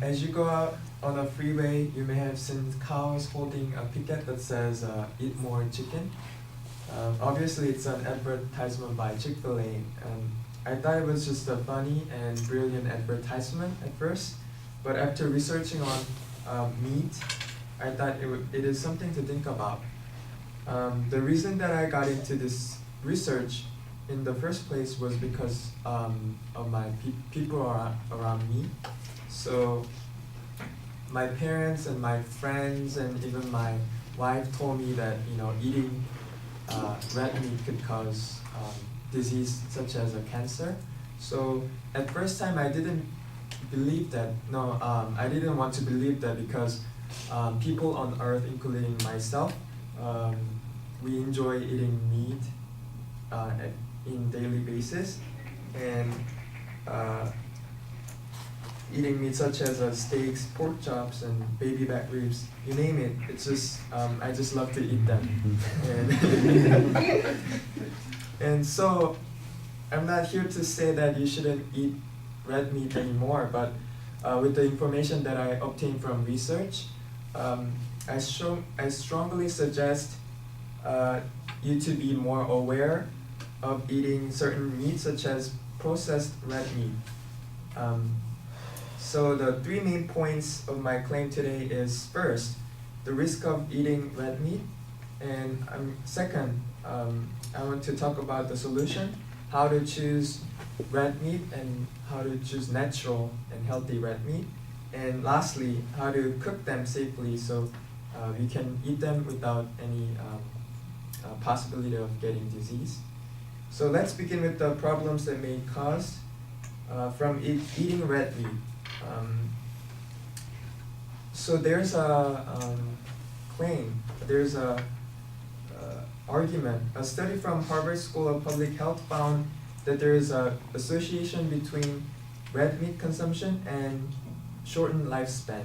As you go out on a freeway, you may have seen cows holding a picket that says, eat more chicken. Obviously, it's an advertisement by Chick-fil-A. I thought it was just a funny and brilliant advertisement at first, but after researching on meat, I thought it is something to think about. The reason that I got into this research in the first place was because of my people around me. So my parents and my friends and even my wife told me that eating red meat could cause disease such as a cancer. So at first time I didn't believe that. No, I didn't want to believe that because people on earth, including myself, we enjoy eating meat in daily basis, and eating meat such as steaks, pork chops, and baby back ribs, you name it. It's just I just love to eat them, and so I'm not here to say that you shouldn't eat red meat anymore, but with the information that I obtained from research, I strongly suggest you to be more aware of eating certain meats such as processed red meat. So the three main points of my claim today is first, the risk of eating red meat, and second, I want to talk about the solution, how to choose red meat and how to choose natural and healthy red meat, and lastly, how to cook them safely so we can eat them without any possibility of getting disease. So let's begin with the problems that may cause from eating red meat. So there's a argument. A study from Harvard School of Public Health found that there is an association between red meat consumption and shortened lifespan.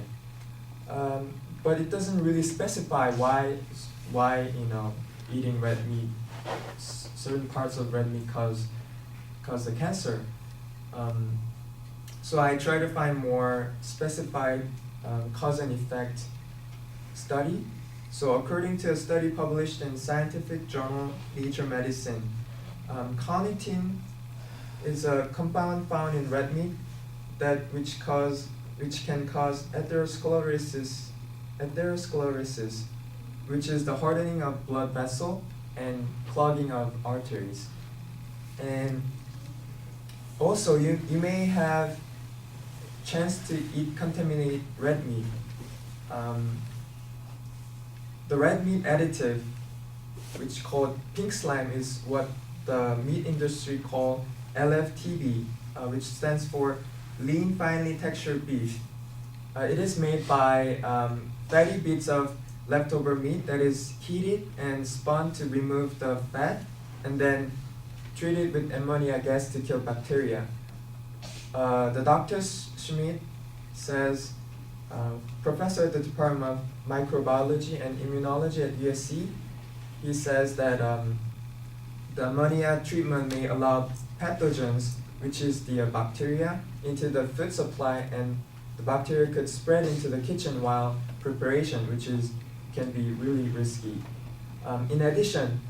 But it doesn't really specify why eating red meat, certain parts of red meat cause the cancer. So I try to find more specified cause and effect study. So according to a study published in scientific journal Nature Medicine, carnitine is a compound found in red meat which can cause atherosclerosis, which is the hardening of blood vessel and clogging of arteries. And also you may have chance to eat contaminated red meat. The red meat additive, which called pink slime, is what the meat industry call LFTB, which stands for lean finely textured beef. It is made by fatty bits of leftover meat that is heated and spun to remove the fat and then treated with ammonia gas to kill bacteria. The Dr. Schmidt says, professor at the Department of Microbiology and Immunology at USC, he says that the ammonia treatment may allow pathogens, which is the bacteria, into the food supply, and the bacteria could spread into the kitchen while preparation, which can be really risky. In addition,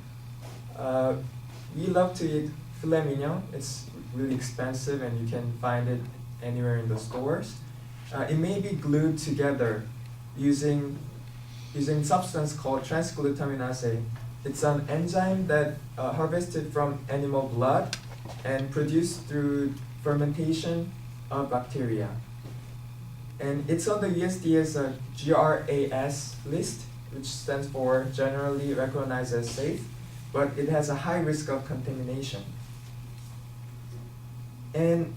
we love to eat filet mignon. It's really expensive and you can find it anywhere in the stores. It may be glued together using substance called transglutaminase. It's an enzyme that harvested from animal blood and produced through fermentation of bacteria. And it's on the USDA's GRAS list, which stands for generally recognized as safe, but it has a high risk of contamination. And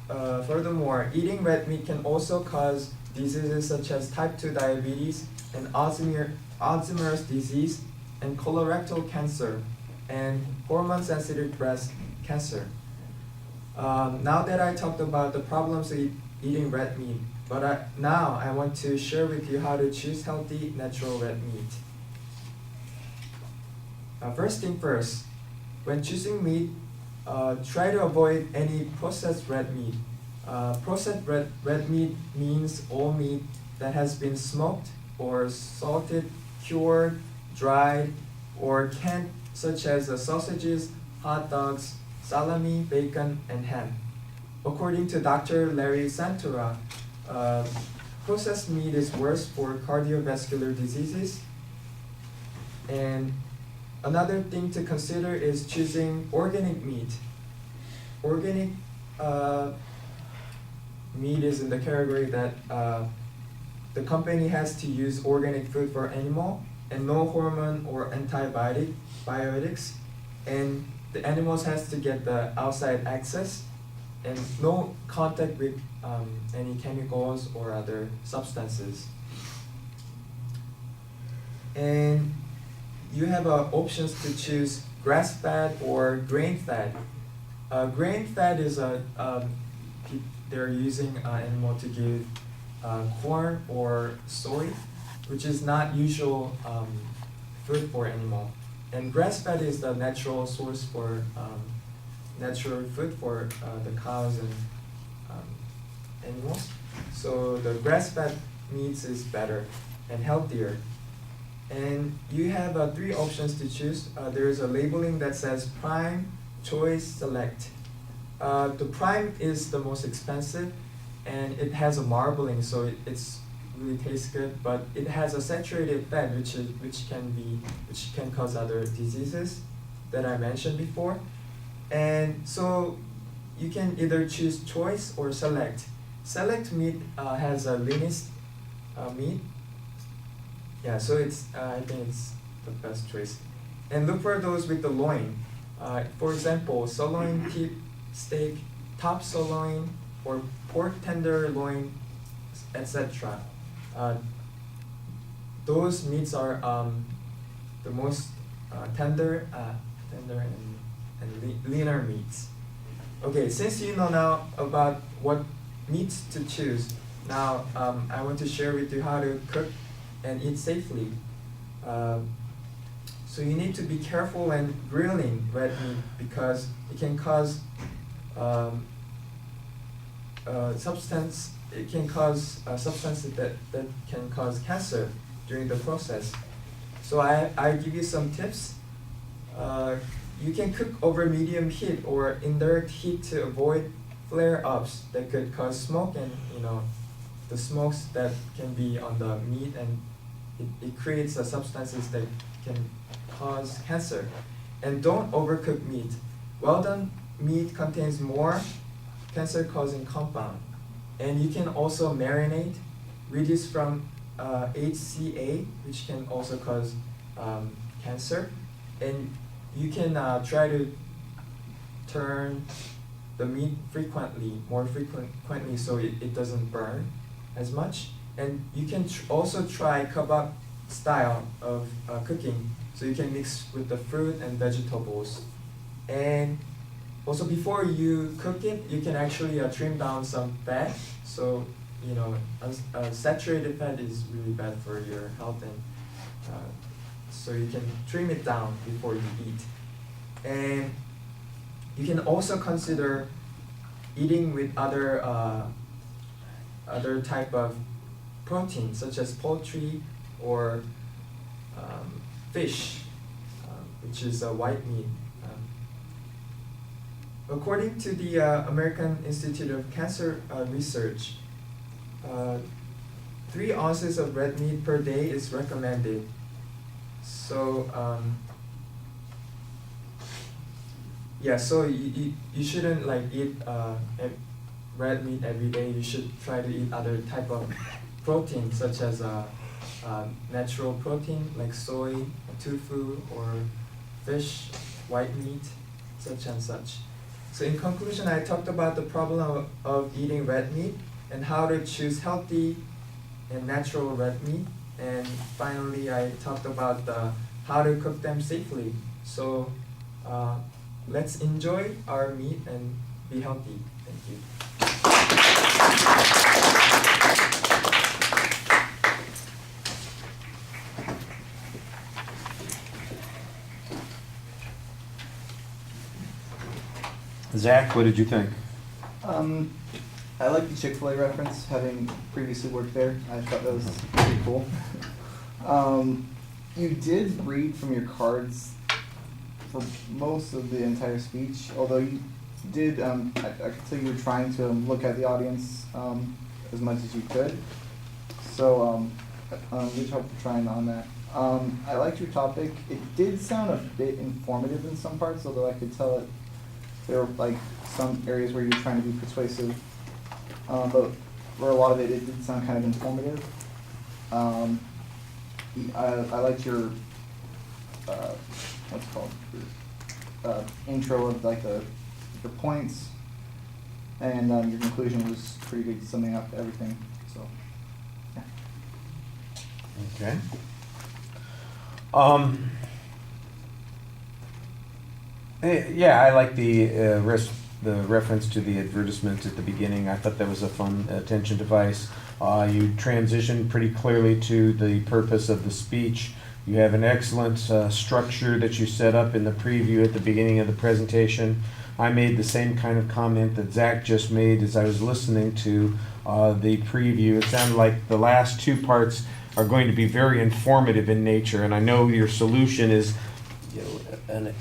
furthermore, eating red meat can also cause diseases such as type 2 diabetes and Alzheimer's disease and colorectal cancer and hormone-sensitive breast cancer. Now that I talked about the problems of eating red meat, but now I want to share with you how to choose healthy, natural red meat. First thing first, when choosing meat, try to avoid any processed red meat. Processed red meat means all meat that has been smoked or salted, cured, dried, or canned, such as sausages, hot dogs, salami, bacon, and ham. According to Dr. Larry Santora, processed meat is worse for cardiovascular diseases. And another thing to consider is choosing organic meat. Organic meat is in the category that the company has to use organic food for animal and no hormone or antibiotics, and the animals has to get the outside access and no contact with any chemicals or other substances. And you have options to choose grass-fed or grain-fed. Grain-fed is they're using animal to give corn or soy, which is not usual food for animal. And grass-fed is the natural source for natural food for the cows and animals. So the grass-fed meats is better and healthier. And you have 3 options to choose. There is a labeling that says prime, choice, select. The prime is the most expensive, and it has a marbling, so it's really tastes good. But it has a saturated fat, which can cause other diseases that I mentioned before. And so you can either choose choice or select. Select meat has a leanest meat. Yeah, so I think it's the best choice. And look for those with the loin. For example, sirloin tip steak, top sirloin, or pork tenderloin, etc. Those meats are the most tender and leaner meats. Okay, since you know now about what meats to choose, now I want to share with you how to cook and eat safely. So you need to be careful when grilling red meat because it can cause substances that can cause cancer during the process. So I give you some tips. You can cook over medium heat or indirect heat to avoid flare-ups that could cause smoke, and the smokes that can be on the meat, and it creates substances that can cause cancer. And don't overcook meat. Well done meat contains more cancer-causing compound. And you can also marinate, reduce from HCA, which can also cause cancer. And you can try to turn the meat more frequently, so it doesn't burn as much. And you can also try kebab style of cooking, so you can mix with the fruit and vegetables. And also before you cook it, you can actually trim down some fat. So saturated fat is really bad for your health, and so you can trim it down before you eat. And you can also consider eating with other type of protein, such as poultry or fish, which is a white meat. According to the American Institute of Cancer Research, 3 ounces of red meat per day is recommended. So so you shouldn't eat red meat every day. You should try to eat other type of protein, such as natural protein like soy, tofu, or fish, white meat, such and such. So in conclusion, I talked about the problem of eating red meat and how to choose healthy and natural red meat. And finally, I talked about how to cook them safely. So let's enjoy our meat and be healthy. Thank you. Zach, what did you think? I like the Chick-fil-A reference, having previously worked there. I thought that was pretty cool. You did read from your cards for most of the entire speech, although you did, I could tell you were trying to look at the audience as much as you could. So, good job for trying on that. I liked your topic. It did sound a bit informative in some parts, although I could tell that there were like some areas where you were trying to be persuasive. But for a lot of it, it did sound kind of informative. I liked your, what's it called, intro of like your points, and your conclusion was pretty good, summing up everything. So, yeah. Okay. Yeah, I like the reference to the advertisement at the beginning. I thought that was a fun attention device. You transitioned pretty clearly to the purpose of the speech. You have an excellent structure that you set up in the preview at the beginning of the presentation. I made the same kind of comment that Zach just made as I was listening to the preview. It sounded like the last two parts are going to be very informative in nature, and I know your solution is,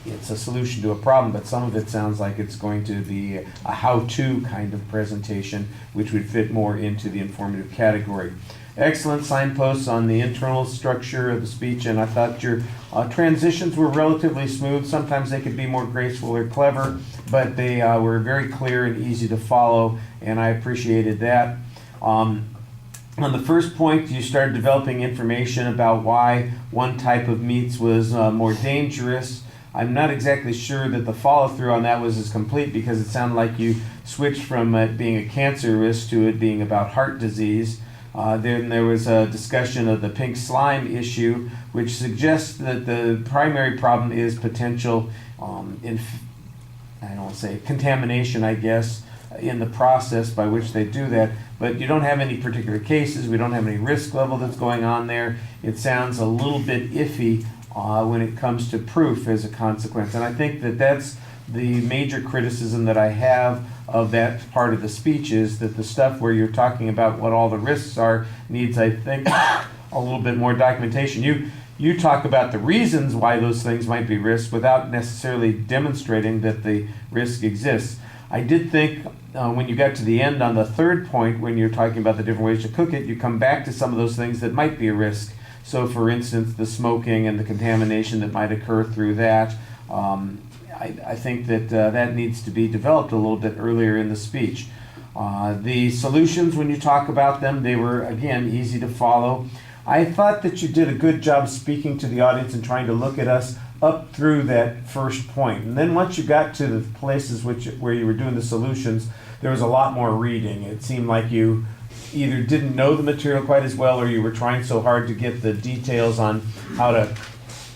it's a solution to a problem, but some of it sounds like it's going to be a how-to kind of presentation, which would fit more into the informative category. Excellent signposts on the internal structure of the speech, and I thought your transitions were relatively smooth. Sometimes they could be more graceful or clever, but they were very clear and easy to follow, and I appreciated that. On the first point, you started developing information about why one type of meats was more dangerous. I'm not exactly sure that the follow-through on that was as complete, because it sounded like you switched from it being a cancer risk to it being about heart disease. Then there was a discussion of the pink slime issue, which suggests that the primary problem is potential, I don't want to say contamination, I guess, in the process by which they do that. But you don't have any particular cases. We don't have any risk level that's going on there. It sounds a little bit iffy when it comes to proof as a consequence. And I think that that's the major criticism that I have of that part of the speech, is that the stuff where you're talking about what all the risks are needs, I think, a little bit more documentation. You talk about the reasons why those things might be risks without necessarily demonstrating that the risk exists. I did think when you got to the end on the third point, when you're talking about the different ways to cook it, you come back to some of those things that might be a risk. So for instance, the smoking and the contamination that might occur through that. I think that that needs to be developed a little bit earlier in the speech. The solutions, when you talk about them, they were, again, easy to follow. I thought that you did a good job speaking to the audience and trying to look at us up through that first point. And then once you got to the places where you were doing the solutions, there was a lot more reading. It seemed like you either didn't know the material quite as well, or you were trying so hard to get the details on how to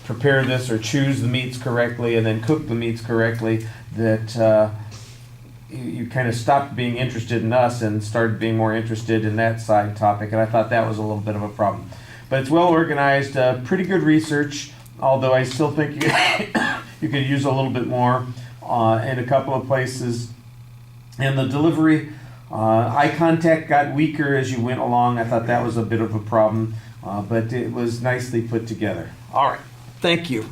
prepare this or choose the meats correctly and then cook the meats correctly, that you kind of stopped being interested in us and started being more interested in that side topic. And I thought that was a little bit of a problem. But it's well organized, pretty good research, although I still think you could use a little bit more in a couple of places. And the delivery, eye contact got weaker as you went along. I thought that was a bit of a problem, but it was nicely put together. All right, thank you.